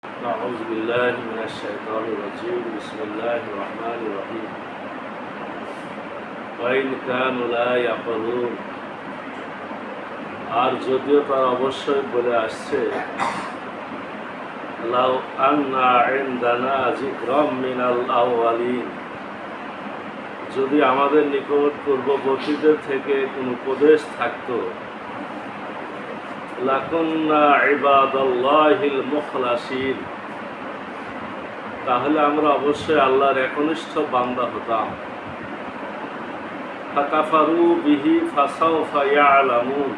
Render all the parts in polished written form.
أعوذ بالله من الشيطان الرجيم بسم الله الرحمن الرحيم وإن كانوا لا يعقلون আর যদিও তারা অবশ্যই বলে আসছে লাউ আন্না ইনদানা যিকরাম মিনাল আউয়ালিন, যদি আমাদের নিকট পূর্ববর্তীদের থেকে কোনো উপদেশ থাকতো লাকুন্না ইবাদাল্লাহিল মুখলাসিন, তাহলে আমরা অবশ্যই আল্লাহর একনিষ্ঠ বান্দা হতাম। ফাকাফারু বিহি ফাসাউফা ইয়ালামুন,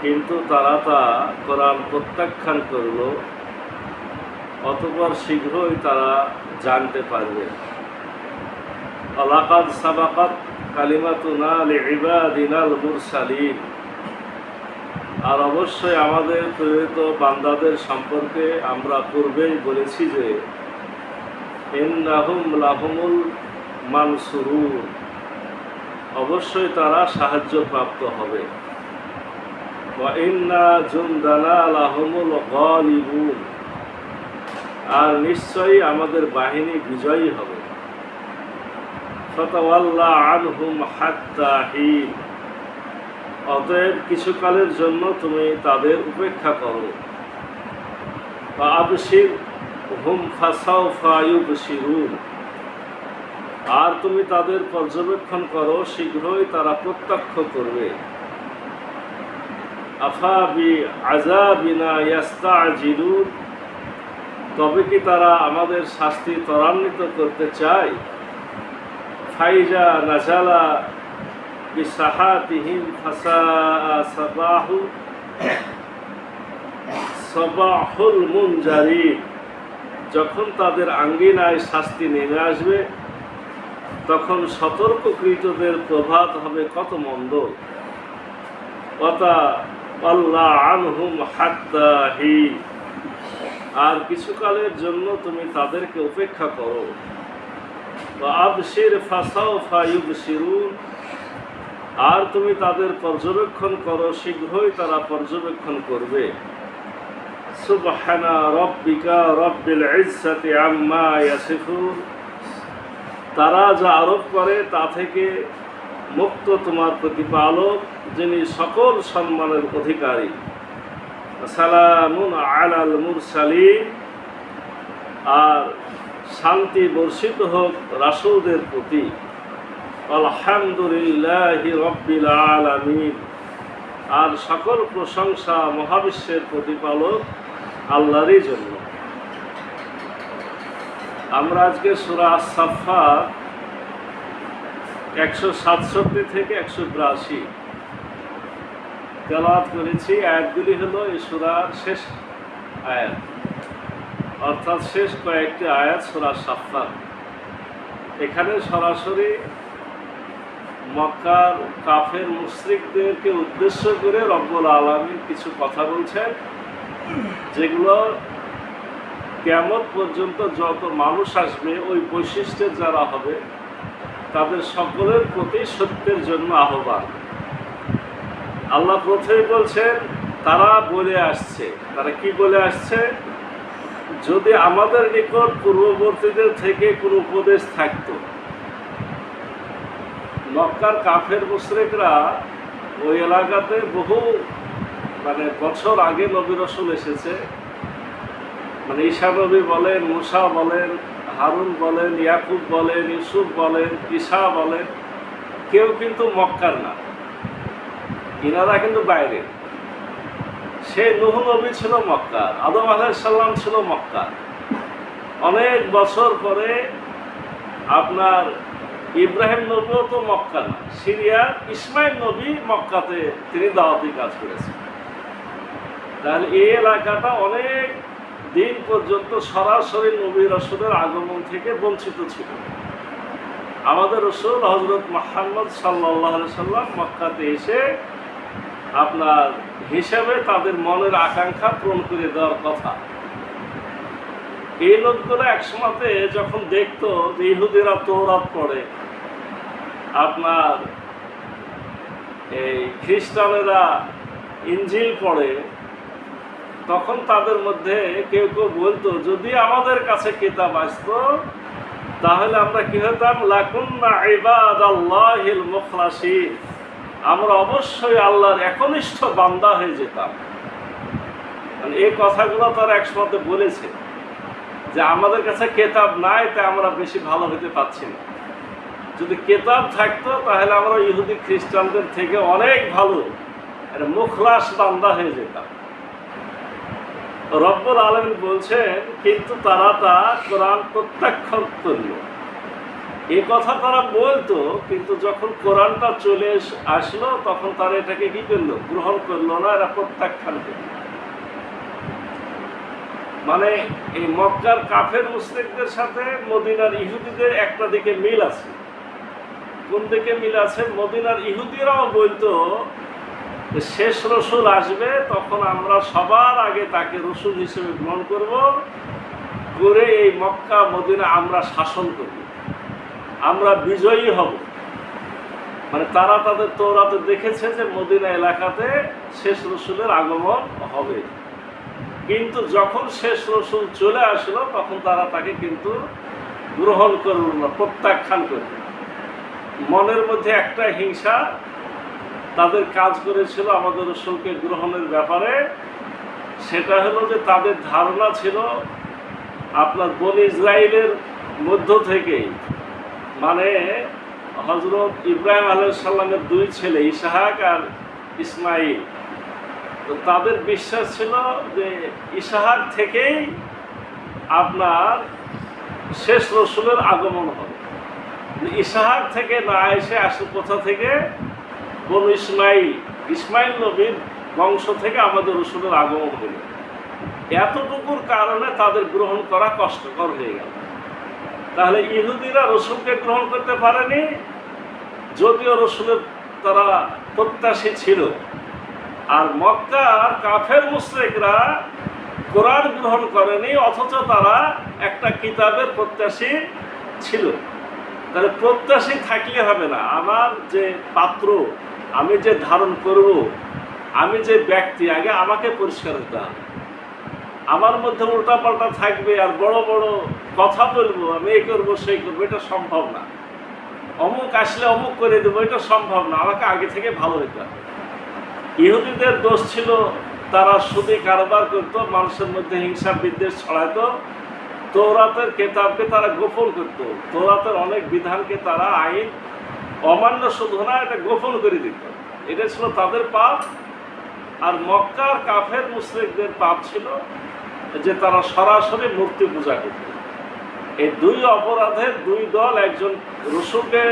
কিন্তু তারা তা কোরআন প্রত্যাখ্যান করল, অতঃপর শীঘ্রই তারা জানতে পারবে। লাকাদ সাবাকাত কালিমাতুনা লিইবাদিনাল মুরসালিন, আর অবশ্যই আমাদের প্রেরিত বান্দাদের সম্পর্কে আমরা পূর্বেই বলেছি যে ইন্নাহুম লাহুমুল মানসুরুন, অবশ্যই তারা সাহায্যপ্রাপ্ত হবে। ওয়া ইন্না জুনদানা লাহুমুল গালিবুন, আর নিশ্চয়ই আমাদের বাহিনী বিজয়ী হবে। ফাতাওয়াল্লা আনহুম হাত্তা হিন, অতএব কিছুকালের জন্য তুমি তাদের উপেক্ষা করো। আবশির হুম ফাসাউফা ইউবশিরুন, আর তুমি তাদের পর্যবেক্ষণ করো, শীঘ্রই তারা প্রত্যক্ষ করবে। আফা বি আযাবিনা ইস্তাজিলুন, তবে কি তারা আমাদের শাস্তি ত্বরান্বিত করতে চায়। ফাইজা নাজালা বিসাহাতিহিম ফাসাআ সাবাহুল মুনজারিন, যখন তাদের আঙ্গিনায় শাস্তি নেমে আসবে তখন সতর্ককৃতদের প্রভাত হবে কত মন্দ। ওয়াতাওয়াল্লা আনহুম হাত্তা হিন, আর কিছুকালের জন্য তুমি তাদেরকে উপেক্ষা করো। ওয়া আবশির ফাসাউফা ইউবশিরুন, আর তুমি তাদের পর্যবেক্ষণ করো, শীঘ্রই তারা পর্যবেক্ষণ করবে। সুবহানা রাব্বিকা রাব্বিল ইজ্জাতি আম্মা ইয়াসিফুন, তারা যা আরোপ করে তা থেকে মুক্ত তোমার প্রতিপালক, যিনি সকল সম্মানের অধিকারী। সালামুন আলাল মুরসালিন, আর শান্তি বর্ষিত হোক রাসূলদের প্রতি। আলহামদুলিল্লাহি রাব্বিল আলামিন, আর সকল প্রশংসা মহাবিশ্বের প্রতিপালক আল্লাহরই জন্য। আমরা আজকে সূরা আস-সাফফাত 167 থেকে 182 তেলাওয়াত করেছি। আয়াতগুলি হলো এই সূরার শেষ আয়াত, অর্থাৎ শেষ কয়েকটি আয়াত সূরা সাফফাত। এখানে সরাসরি মক্কার কাফের মুশরিকদেরকে উদ্দেশ্য করে রব্বুল আলামিন কিছু কথা বলছেন, যেগুলো কিয়ামত পর্যন্ত যত মানুষ আসবে ওই বৈশিষ্ট্যের যারা হবে তাদের সকলের প্রতি সত্যের জন্য আহ্বান। আল্লাহ প্রথমেই বলছেন তারা বলে আসছে, তারা কি বলে আসছে, যদি আমাদের নিকট পূর্ববর্তীদের থেকে কোনো উপদেশ থাকতো। মক্কার কাফের মুশরিকরা ওই এলাকাতে বহু বছর আগে নবী রাসূল এসেছে। ঈসা নবী বলেন, মুসা বলেন, হারুন বলেন, ইয়াকুব বলেন, ইউসুফ বলেন, ঈসা বলেন, কেউ কিন্তু মক্কার না, ইনারা কিন্তু বাইরে। সেই নূহ নবী ছিল মক্কার, আদম আলাইহিস সালাম ছিল মক্কার। অনেক বছর পরে আপনার ইব্রাহিম নবীও তো মক্কা না, সিরিয়ার ইসমাইল নবী মক্কাতে তিনি দাওয়াতি কাজ করেছেন। তাহলে এই এলাকাটা অনেক দিন পর্যন্ত সরাসরি নবী রাসূলের আগমন থেকে বঞ্চিত ছিল। আমাদের রাসূল হযরত মুহাম্মদ সাল্লাল্লাহু আলাইহি সাল্লাম মক্কাতে এসে আপনার হিসাবে তাদের মনের আকাঙ্ক্ষা পূরণ করে দেওয়ার কথা। এই লোকগুলো একসময়তে যখন দেখতো যে ইহুদিরা তওরাত পড়ে, আপনার এই খ্রিস্টানেরা ইনজিল পড়ে, তখন তাদের মধ্যে কেউ কেউ বলতো, যদি আমাদের কাছে কিতাব আসতো তাহলে আমরা কি হতাম, লাকুন্না ইবাদাল্লাহিল মুখলাসিন, আমরা অবশ্যই আল্লাহর একনিষ্ঠ বান্দা হয়ে যেতাম। মানে এই কথাগুলো তারা একসময় বলেছে যে আমাদের কাছে কেতাব নাই, তাই আমরা বেশি ভালো হতে পারছি না। যদি কেতাব থাকতো তাহলে আমরা ইহুদি খ্রিস্টানদের থেকে অনেক ভালো মুখলাস বান্দা হয়ে যেতাম। রব্বুল আলামিন বলছেন, কিন্তু তারা তা কোরআন প্রত্যাখ্যান করল। এই কথা তারা বলতো, কিন্তু যখন কোরআনটা চলে আসলো তখন তারা এটাকে কি করলো, গ্রহণ করলো না, এরা প্রত্যাখ্যান করলো। মানে এই মক্কার কাফের মুশরিকদের সাথে মদিনার ইহুদিদের একটা দিকে মিল আছে। কোন দিকে মিল আছে? মদিনার ইহুদিরাও বলতো শেষ রসুল আসবে, তখন আমরা সবার আগে তাকে রসুল হিসেবে গ্রহণ করব, করে এই মক্কা মদিনা আমরা শাসন করব, আমরা বিজয়ী হব। মানে তারা তাদের তওরাতে দেখেছে যে মদিনা এলাকাতে শেষ রসুলের আগমন হবে, কিন্তু যখন শেষ রসুল চলে আসলো তখন তারা তাকে কিন্তু গ্রহণ করল না, প্রত্যাখ্যান করল। মনের মধ্যে একটা হিংসা তাদের কাজ করেছিল আমাদের রসুলকে গ্রহণের ব্যাপারে। সেটা হলো যে তাদের ধারণা ছিল আপনার বনি ইসরায়েলের মধ্য থেকেই, মানে হযরত ইব্রাহিম আলাইহিস সালামের দুই ছেলে ইসহাক আর ইসমাইল, তো তাদের বিশ্বাস ছিল যে ইসহাক থেকেই আপনার শেষ রসুলের আগমন হবে। ইসহাক থেকে না এসে আসল কোথা থেকে, বনু ইসমাইল নবীর বংশ থেকে আমাদের রসুলের আগমন হল। এতটুকুর কারণে তাদের গ্রহণ করা কষ্টকর হয়ে গেল। তাহলে ইহুদিরা রসুলকে গ্রহণ করতে পারেনি, যদিও রসুলের তারা প্রত্যাশী ছিল। আর মক্কার কাফের মুশরিকরা কোরআন গ্রহণ করেনি, অথচ তারা একটা কিতাবের প্রত্যাশী ছিল। তাহলে প্রত্যাশী থাকলে হবে না, আমার যে পাত্র, আমি যে ধারণ করব, আমি যে ব্যক্তি, আগে আমাকে পরিষ্কার হতে হবে। আমার মধ্যে উল্টাপাল্টা থাকবে আর বড় বড় কথা বলবো, আমি এই করবো সেই করবো, এটা সম্ভব না। অমুক আসলে অমুক করে দেবো, এটা সম্ভব না। আমাকে আগে থেকে ভালো হতে হবে। ইহুদিদের দোষ ছিল, তারা সুদী কারবার করতো, মানুষের মধ্যে হিংসা বিদ্বেষ ছড়াইতো, তওরাতের কেতাবকে তারা গোপন করত, তওরাতের অনেক বিধানকে তারা আইন অমান্য শুধু না, এটা গোপন করে দিত। এটা ছিল তাদের পাপ। আর মক্কার কাফের মুশরিকদের পাপ ছিল যে তারা সরাসরি মূর্তি পূজা করত। এই দুই অপরাধের দুই দল, একজন রসুলকে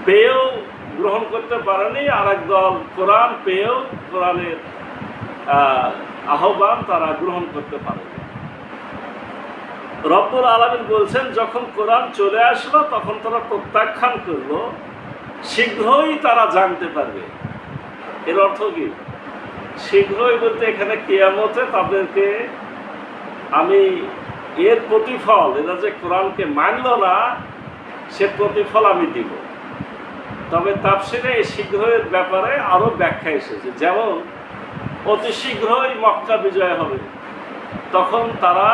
পেয়েও গ্রহণ করতে পারেনি, আর এক দল কোরআন পেয়েও কোরআনের আহ্বান তারা গ্রহণ করতে পারেনি। রব্বুল আলামিন বলছেন, যখন কোরআন চলে আসলো তখন তারা প্রত্যাখ্যান করলো, শীঘ্রই তারা জানতে পারবে। এর অর্থ কি? শীঘ্রই বলতে এখানে কিয়ামতে তাদেরকে আমি এর প্রতিফল, এরা যে কোরআনকে মানল না সে প্রতিফল আমি দিব। তবে তাফসিরে এই শীঘ্রয়ের ব্যাপারে আরও ব্যাখ্যা এসেছে। যেমন অতি শীঘ্রই মক্কা বিজয় হবে, তখন তারা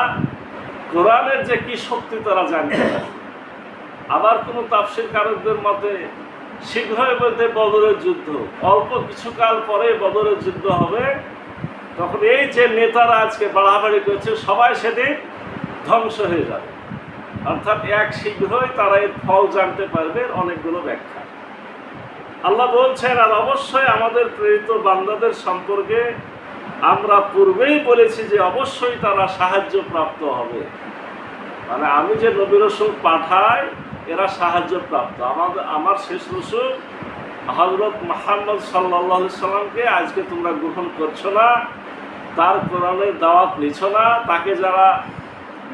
কোরআনের যে কি শক্তি তারা জানতে পারে। আবার কোনো তাফসির কারকদের মতে শীঘ্রই বলতে বদরের যুদ্ধ, অল্প কিছুকাল পরে বদরের যুদ্ধ হবে, তখন এই যে নেতারা আজকে বাড়াবাড়ি করছে সবাই সেদিন ধ্বংস হয়ে যাবে। অর্থাৎ এক শীঘ্রই তারা এর ফল জানতে পারবে। অনেকগুলো ব্যাখ্যা। আল্লাহ বলছেন, আর অবশ্যই আমাদের প্রেরিত বান্দাদের সম্পর্কে আমরা পূর্বেই বলেছি যে অবশ্যই তারা সাহায্য প্রাপ্ত হবে। মানে আমি যে নবী রাসূল পাঠাই এরা সাহায্য প্রাপ্ত। আমার শেষ রাসূল হযরত মুহাম্মদ সাল্লাল্লাহু আলাইহি সাল্লামকে আজকে তোমরা গ্রহণ করছো না, তার কোরআনের দাওয়াত নিচ্ছ না, তাকে যারা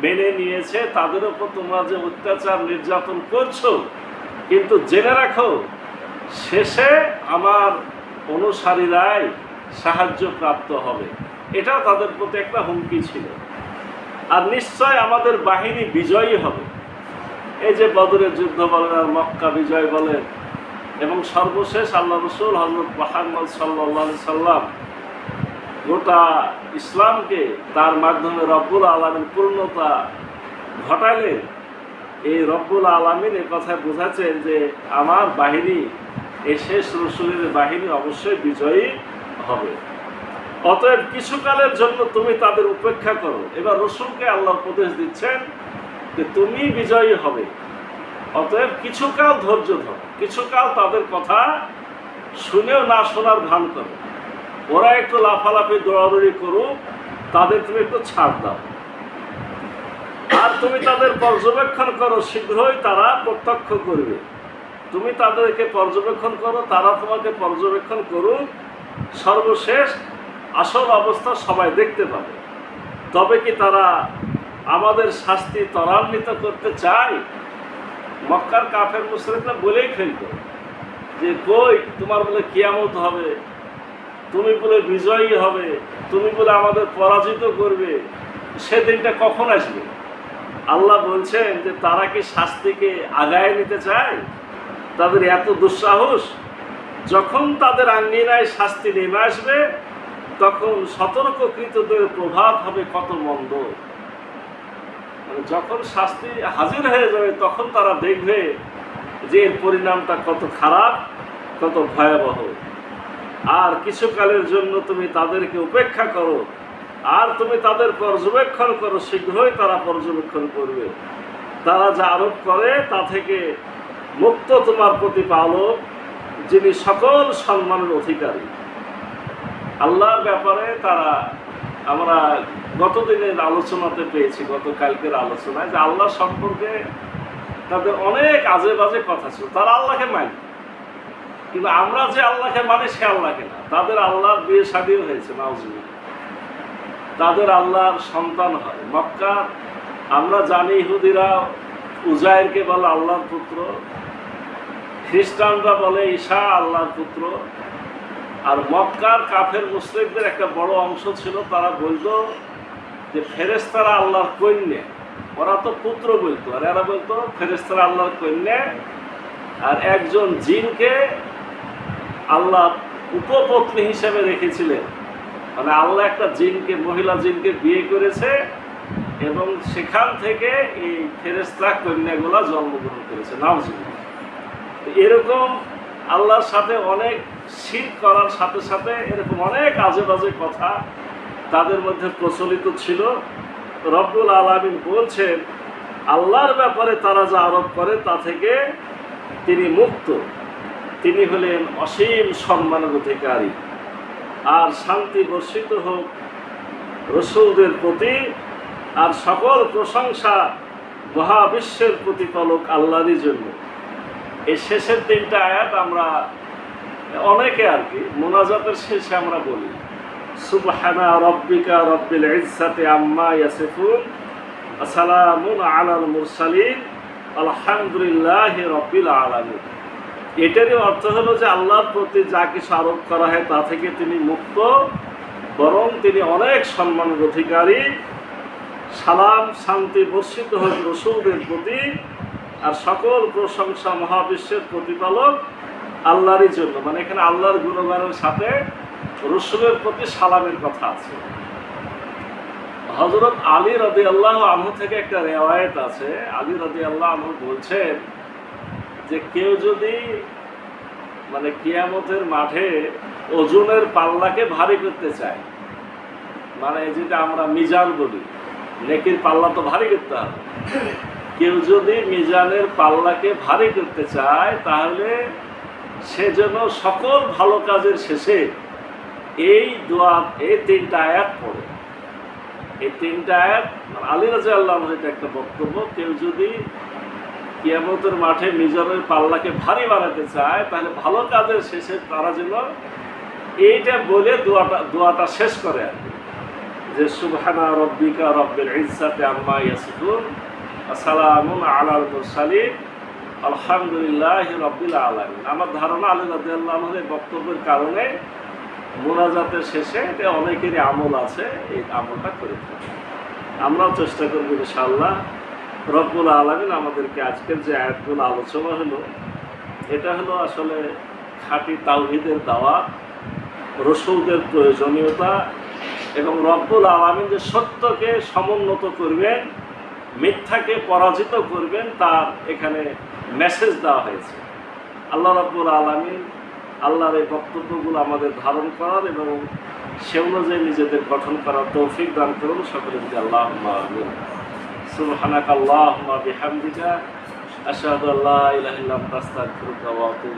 মেনে নিয়েছে তাদের উপর তোমরা যে অত্যাচার নির্যাতন করছো, কিন্তু জেনে রাখো শেষে আমার অনুসারীরাই সাহায্য প্রাপ্ত হবে। এটা তাদের প্রতি একটা হুমকি ছিল। আর নিশ্চয় আমাদের বাহিনী বিজয়ী হবে। এই যে বদরের যুদ্ধ বলেন আর মক্কা বিজয় বলেন, এবং সর্বশেষ আল্লাহ রাসূল হযরত মুহাম্মদ সাল্লাল্লাহু আলাইহি সাল্লাম গোটা ইসলামকে তার মাধ্যমে রব্বুল আলামিন পূর্ণতা ঘটাইলেন, এই রব্বুল আলামিন এ কথা বোঝাচ্ছেন যে আমার বাহিনী, এই শেষ রসুলের বাহিনী অবশ্যই বিজয়ী হবে। অতএব কিছুকালের জন্য তুমি তাদের উপেক্ষা করো। এবার রসুলকে আল্লাহ উপদেশ দিচ্ছেন যে তুমি বিজয়ী হবে, অতএব কিছুকাল ধৈর্য ধরো, কিছুকাল তাদের কথা শুনেও না শোনার ভান করো। ওরা একটু লাফালাফি দৌড়াদৌড়ি করুক, তাদের তুমি একটু ছাড় দাও। আর তুমি তাদের পর্যবেক্ষণ করো, শীঘ্রই তারা প্রত্যক্ষ করবে। তুমি তাদেরকে পর্যবেক্ষণ করো, তারা তোমাকে পর্যবেক্ষণ করুক, সর্বশেষ আসল অবস্থা সবাই দেখতে পাবে। তবে কি তারা আমাদের শাস্তি ত্বরান্বিত করতে চায়? মক্কার কাফের মুশরিকরা বলেই ফেলতো যে কই তোমার বলে কিয়ামত হবে, তুমি বলে বিজয়ী হবে, তুমি বলে আমাদের পরাজিত করবে, সেদিনটা কখন আসবে? আল্লাহ বলছেন যে তারা কি শাস্তিকে আগায় নিতে চায়? তাদের এত দুঃসাহস? যখন তাদের আঙ্গিনায় শাস্তি নেমে আসবে তখন সতর্ককৃতদের প্রভাব হবে কত মন্দ। যখন শাস্তি হাজির হয়ে যাবে তখন তারা দেখবে যে এর পরিণামটা কত খারাপ, কত ভয়াবহ। আর কিছুকালের জন্য তুমি তাদেরকে উপেক্ষা করো, আর তুমি তাদের পর্যবেক্ষণ করো, শীঘ্রই তারা পর্যবেক্ষণ করবে। তারা যা আরোপ করে তা থেকে মুক্ত তোমার প্রতিপালক, যিনি সকল সম্মানের অধিকারী। আল্লাহর ব্যাপারে তারা, আমরা গতদিনের আলোচনাতে পেয়েছি, গতকালকের আলোচনায়, যে আল্লাহ সম্পর্কে তাদের অনেক আজে বাজে কথা ছিল। তারা আল্লাহকে মানে, কিন্তু আমরা যে আল্লাহকে মানি সে আল্লাহকে না। তাদের আল্লাহর বিয়ে শাদীও হয়েছে, নাউজুবিল্লাহ, তাদের আল্লাহর সন্তান হয়। মক্কা আমরা জানি ইহুদিরা উজাইরকে বলে আল্লাহর পুত্র, খ্রিস্টানরা বলে ঈসা আল্লাহর পুত্র। আর মক্কার কাফের মুশরিকদের একটা বড় অংশ ছিল, তারা বলতো যে ফেরেশতারা আল্লাহর কন্যা। ওরা তো পুত্র বলতো, আর এরা বলতো ফেরেশতারা আল্লাহর কন্যা। আর একজন জিনকে আল্লাহ উপপত্নী হিসেবে রেখেছিলেন, মানে আল্লাহ একটা জিনকে, মহিলা জিনকে বিয়ে করেছে এবং সেখান থেকে এই ফেরেশতা কন্যাগুলা জন্মগ্রহণ করেছে। নাউজুবিল্লাহ। এরকম আল্লাহর সাথে অনেক শিরক করার সাথে সাথে এরকম অনেক আজে বাজে কথা তাদের মধ্যে প্রচলিত ছিল। রব্বুল আলামিন বলছেন আল্লাহর ব্যাপারে তারা যা আরোপ করে তা থেকে তিনি মুক্ত। তিনি হলেন অসীম সম্মানের অধিকারী। আর শান্তি বর্ষিত হোক রসূলদের প্রতি, আর সকল প্রশংসা মহাবিশ্বের প্রতিপালক আল্লাহরই জন্য। এই শেষের তিনটা আয়াত আমরা অনেকে আর কি মুনাজাতের শেষে আমরা বলি, সুবহানা রব্বিকা রব্বিল ইজ্জাতি আম্মা ইয়াসিফুন ওয়া সালামুন আলাল মুরসালিন আলহামদুলিল্লাহি রব্বিল আলামিন। এটারই অর্থ হলো যে আল্লাহর প্রতি যা কিছু আরোপ করা হয় তা থেকে তিনি মুক্ত, বরং তিনি অনেক সম্মানের অধিকারী। সালাম শান্তি বর্ষিত হোক রসূলদের প্রতি, আর সকল প্রশংসা মহাবিশ্বের প্রতিপালক আল্লাহরই জন্য। মানে এখানে আল্লাহর গুণগানের সাথে রসূলের প্রতি সালামের কথা আছে। হযরত আলী রাদিয়াল্লাহু আনহু থেকে একটা রিওয়ায়াত আছে, আলী রাদিয়াল্লাহু আনহু বলছেন যে কেউ যদি মানে কিয়ামতের মাঠে ওজনের পাল্লাকে ভারী করতে চায়, মানে যেটা আমরা মিজান বলি, নেকির পাল্লা তো ভারী করতে হবে। কেউ যদি মিজানের পাল্লাকে ভারী করতে চায় তাহলে সে যেন সকল ভালো কাজের শেষে এই দোয়া, এই তিনটা আয়াত পড়ে। এই তিনটা আয়াত আলী রাদিয়াল্লাহু আনহু এটা একটা বক্তব্য, কেউ যদি কিয়ামতের মাঠে মিজানের পাল্লাকে ভারী বানাতে চায় তাহলে ভালো কাজের শেষে তারা যেন এইটা বলে দোয়াটা শেষ করে আর কি, যে সুবহানা রব্বিকা রব্বিল ইজ্জাতি আম্মা ইয়াসিফুন ওয়া সালামুন আলাল মুরসালিন আলহামদুলিল্লাহি রব্বিল আলামিন। আমার ধারণা আলী রাদিয়াল্লাহু আনহুর এই বক্তব্যের কারণে মুনাজাতের শেষে এটা অনেকেরই আমল আছে, এই আমলটা করে থাকে। আমরাও চেষ্টা করব ইনশাআল্লাহ। রব্বুল আলামিন আমাদেরকে আজকের যে আয়াতগুলো আলোচনা হলো, এটা হলো আসলে খাঁটি তাওহীদের দাওয়াত, রসূলদের প্রয়োজনীয়তা, এবং রব্বুল আলামিন যে সত্যকে সমুন্নত করবেন, মিথ্যাকে পরাজিত করবেন, তার এখানে মেসেজ দেওয়া হয়েছে। আল্লাহ রাব্বুল আলামিন আল্লাহর এই বক্তব্যগুলো আমাদের ধারণ করার এবং সে অনুযায়ী নিজেদের গঠন করার তৌফিক দান করুন সকলে। আল্লাহুম্মা আমিন। সুবহানাকা আল্লাহুম্মা বিহামদিকা আশহাদু আল্লা ইলাহা ইল্লা আনতা আস্তাগফিরুকা ওয়া আতুবু